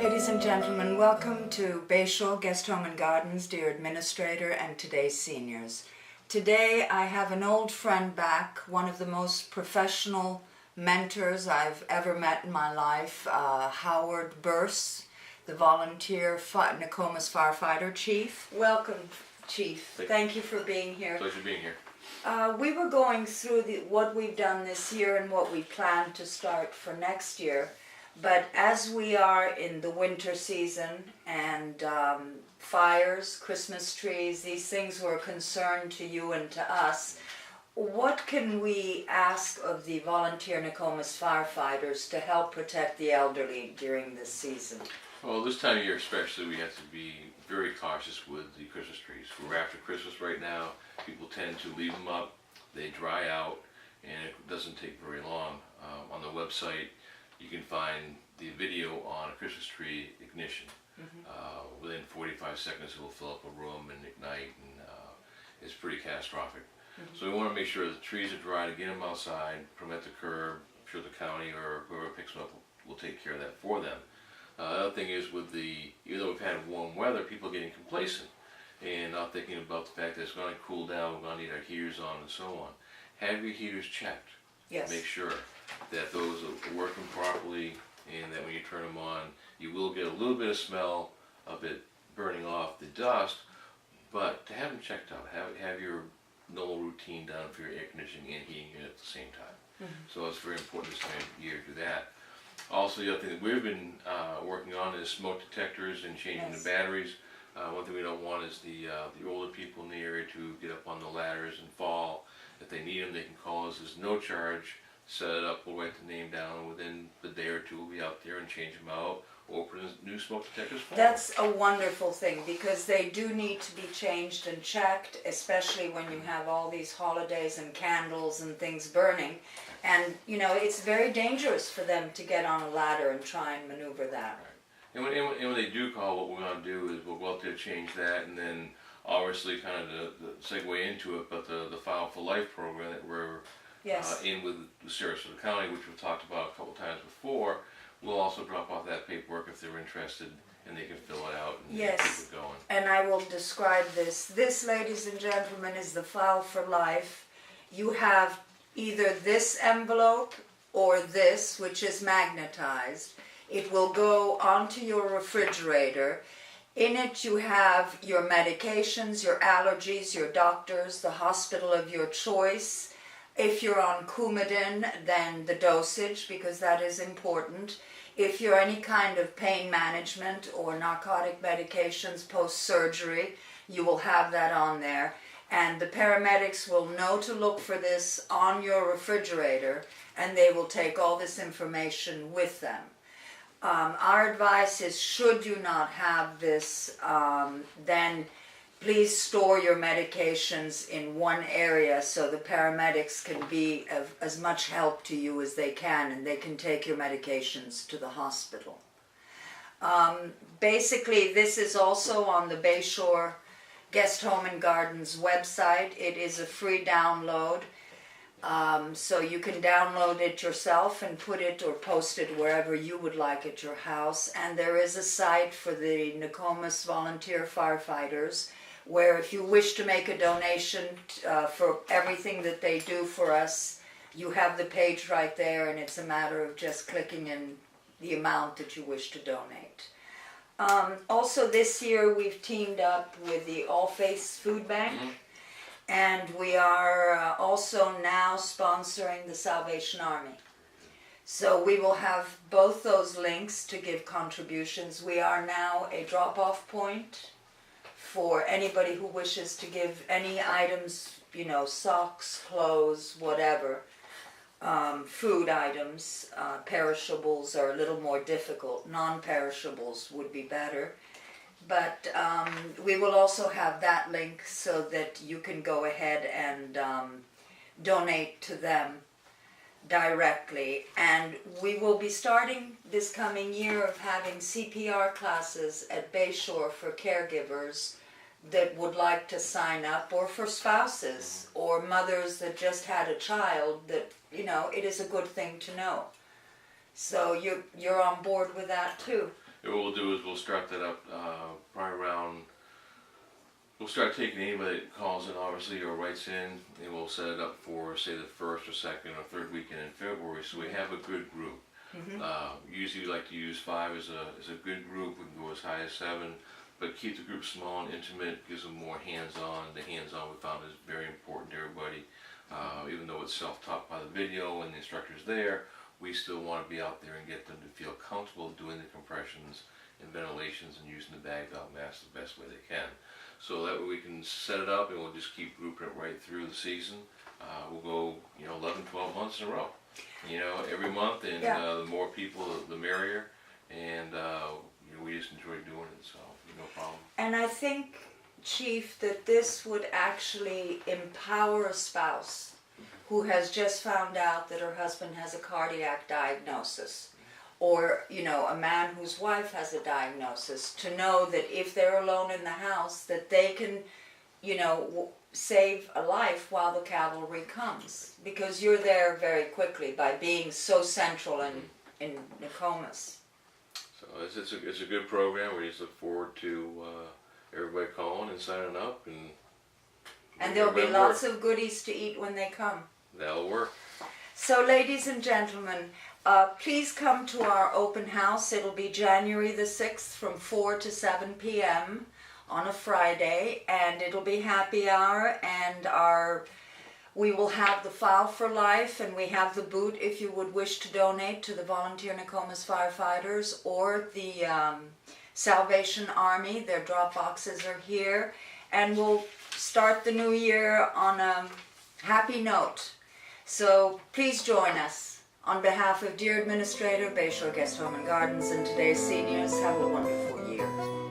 Ladies and gentlemen, welcome to Bayshore Guest Home and Gardens, dear administrator and today's seniors. Today I have an old friend back, one of the most professional mentors I've ever met in my life, Howard Bearse, the volunteer Nokomis firefighter chief. Welcome, Chief. Thank you for being here. Pleasure being here. We were going through what we've done this year and what we plan to start for next year. But as we are in the winter season and fires, Christmas trees, these things were a concern to you and to us, what can we ask of the volunteer Nokomis firefighters to help protect the elderly during this season? Well, this time of year especially, we have to be very cautious with the Christmas trees. We're after Christmas right now. People tend to leave them up, they dry out, and it doesn't take very long. On the website, you can find the video on a Christmas tree ignition. Within 45 seconds it will fill up a room and ignite, and it's pretty catastrophic. So we want to make sure the trees are dry to get them outside, put them at the curb. I'm sure the county or whoever picks them up will take care of that for them. The other thing is, even though we've had warm weather, people are getting complacent and not thinking about the fact that it's going to cool down, we're going to need our heaters on and so on. Have your heaters checked. Yes. Make sure that those are working properly, and that when you turn them on, you will get a little bit of smell of it burning off the dust, but to have them checked out, have your normal routine done for your air conditioning and heating unit at the same time. So it's very important this time of year to do that. Also, the other thing that we've been working on is smoke detectors and changing the batteries. One thing we don't want is the older people in the area to get up on the ladders and fall. If they need them, they can call us. There's no charge. Set it up, we'll write the name down, and within the day or two we'll be out there and change them out, or put in new smoke detectors for them. That's a wonderful thing, because they do need to be changed and checked, especially when you have all these holidays and candles and things burning. And, you know, it's very dangerous for them to get on a ladder and try and maneuver that. Right. And when they do call, what we're going to do is we'll go out there, change that, and then obviously kind of the segue into it, but the File for Life program that we're in with the Sarasota County, which we've talked about a couple times before, we'll also drop off that paperwork if they're interested, and they can fill it out and keep it going. And I will describe this. This, ladies and gentlemen, is the File for Life. You have either this envelope or this, which is magnetized. It will go onto your refrigerator. In it you have your medications, your allergies, your doctors, the hospital of your choice. If you're on Coumadin, then the dosage, because that is important. If you're any kind of pain management or narcotic medications post-surgery, you will have that on there. And the paramedics will know to look for this on your refrigerator, and they will take all this information with them. Our advice is, should you not have this, then please store your medications in one area so the paramedics can be of as much help to you as they can, and they can take your medications to the hospital. Basically, this is also on the Bayshore Guest Home and Gardens website. It is a free download, so you can download it yourself and put it or post it wherever you would like at your house. And there is a site for the Nokomis volunteer firefighters, where if you wish to make a donation for everything that they do for us, you have the page right there, and it's a matter of just clicking in the amount that you wish to donate. Also this year we've teamed up with the All Faiths Food Bank, and we are also now sponsoring the Salvation Army. So we will have both those links to give contributions. We are now a drop-off point for anybody who wishes to give any items, you know, socks, clothes, whatever. Food items, perishables are a little more difficult. Non-perishables would be better. But we will also have that link so that you can go ahead and donate to them directly. And we will be starting this coming year of having CPR classes at Bayshore for caregivers that would like to sign up, or for spouses or mothers that just had a child, that, you know, it is a good thing to know. So you're on board with that too? And what we'll do is we'll start that up probably around. We'll start taking anybody that calls in, obviously, or writes in, and we'll set it up for, say, the first or second or third weekend in February, so we have a good group. Usually we like to use 5 as a good group. We can go as high as 7, but keep the group small and intimate, gives them more hands-on. The hands-on we found is very important to everybody. Even though it's self-taught by the video and the instructor's there, we still want to be out there and get them to feel comfortable doing the compressions and ventilations and using the bag valve mask the best way they can. So that way we can set it up and we'll just keep grouping it right through the season. We'll go, 11, 12 months in a row. Every month, and the more people, the merrier. And we just enjoy doing it, so no problem. And I think, Chief, that this would actually empower a spouse who has just found out that her husband has a cardiac diagnosis, or a man whose wife has a diagnosis, to know that if they're alone in the house, that they can save a life while the cavalry comes, because you're there very quickly by being so central in Nokomis. So it's a good program. We just look forward to everybody calling and signing up, and there'll be lots of goodies to eat when they come. That'll work. So, ladies and gentlemen, please come to our open house. It'll be January the 6th from 4 to 7 p.m. on a Friday, and it'll be happy hour, and we will have the File for Life, and we have the boot if you would wish to donate to the Volunteer Nokomis firefighters or the Salvation Army. Their drop boxes are here, and we'll start the new year on a happy note. So please join us. On behalf of Dear Administrator, Bayshore Guest Home and Gardens, and today's seniors, have a wonderful year.